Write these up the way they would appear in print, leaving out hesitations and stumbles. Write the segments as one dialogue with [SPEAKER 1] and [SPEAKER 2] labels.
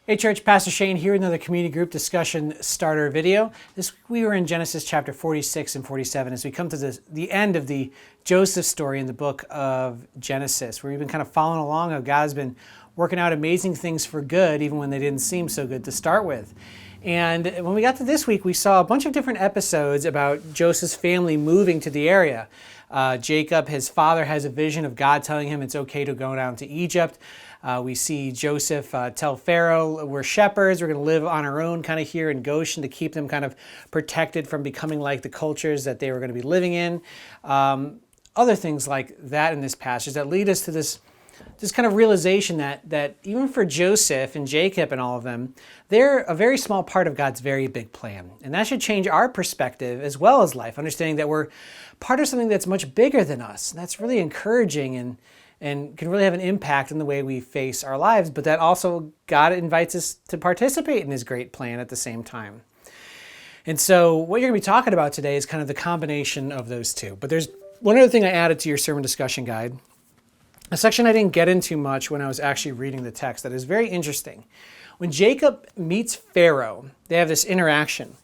[SPEAKER 1] Hey church, Pastor Shane here with another community group discussion starter video. This week we were in Genesis chapter 46 and 47 as we come to the end of the Joseph story in the book of Genesis, where we've been kind of following along how God's been working out amazing things for good, even when they didn't seem so good to start with. And when we got to this week, we saw a bunch of different episodes about Joseph's family moving to the area. Jacob, his father, has a vision of God telling him it's okay to go down to Egypt. We see Joseph tell Pharaoh, we're shepherds, we're going to live on our own kind of here in Goshen to keep them kind of protected from becoming like the cultures that they were going to be living in. Other things like that in this passage that lead us to this kind of realization that even for Joseph and Jacob and all of them, they're a very small part of God's very big plan. And that should change our perspective as well as life, understanding that we're part of something that's much bigger than us. And that's really encouraging and can really have an impact in the way we face our lives, but that also God invites us to participate in his great plan at the same time. And so what you're going to be talking about today is kind of the combination of those two. But there's one other thing I added to your sermon discussion guide, a section I didn't get into much when I was actually reading the text that is very interesting. When Jacob meets Pharaoh, they have this interaction.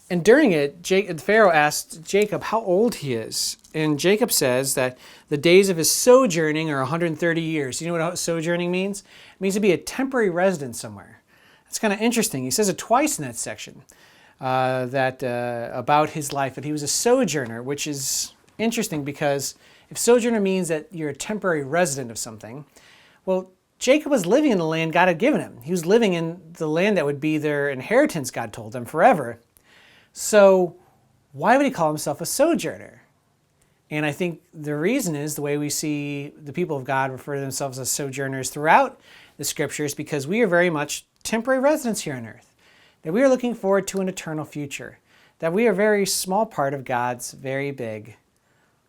[SPEAKER 1] And during it, Pharaoh asked Jacob how old he is. And Jacob says that the days of his sojourning are 130 years. You know what sojourning means? It means to be a temporary resident somewhere. That's kind of interesting. He says it twice in that section about his life, that he was a sojourner, which is interesting because if sojourner means that you're a temporary resident of something, well, Jacob was living in the land God had given him. He was living in the land that would be their inheritance, God told them, forever. So why would he call himself a sojourner? And I think the reason is the way we see the people of God refer to themselves as sojourners throughout the scriptures, because we are very much temporary residents here on earth, that we are looking forward to an eternal future, that we are a very small part of God's very big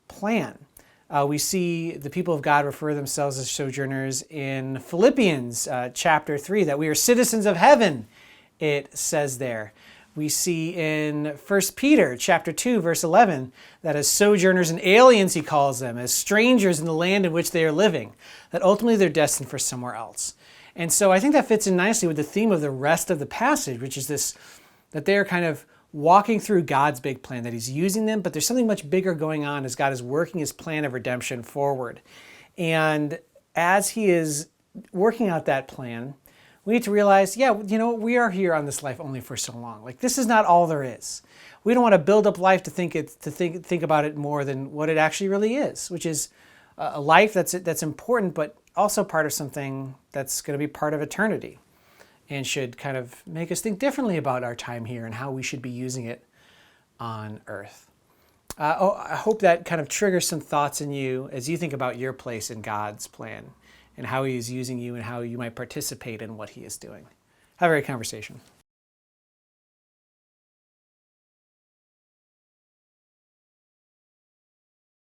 [SPEAKER 1] plan. We see the people of God refer to themselves as sojourners in Philippians chapter 3, that we are citizens of heaven, it says there. We see in 1 Peter chapter 2, verse 11, that as sojourners and aliens, he calls them, as strangers in the land in which they are living, that ultimately they're destined for somewhere else. And so I think that fits in nicely with the theme of the rest of the passage, which is this, that they are kind of walking through God's big plan, that he's using them, but there's something much bigger going on as God is working his plan of redemption forward. And as he is working out that plan, we need to realize, we are here on this life only for so long. Like, this is not all there is. We don't want to build up life to think about it more than what it actually really is, which is a life that's important, but also part of something that's going to be part of eternity and should kind of make us think differently about our time here and how we should be using it on earth. I hope that kind of triggers some thoughts in you as you think about your place in God's plan and how he is using you and how you might participate in what he is doing. Have a great conversation.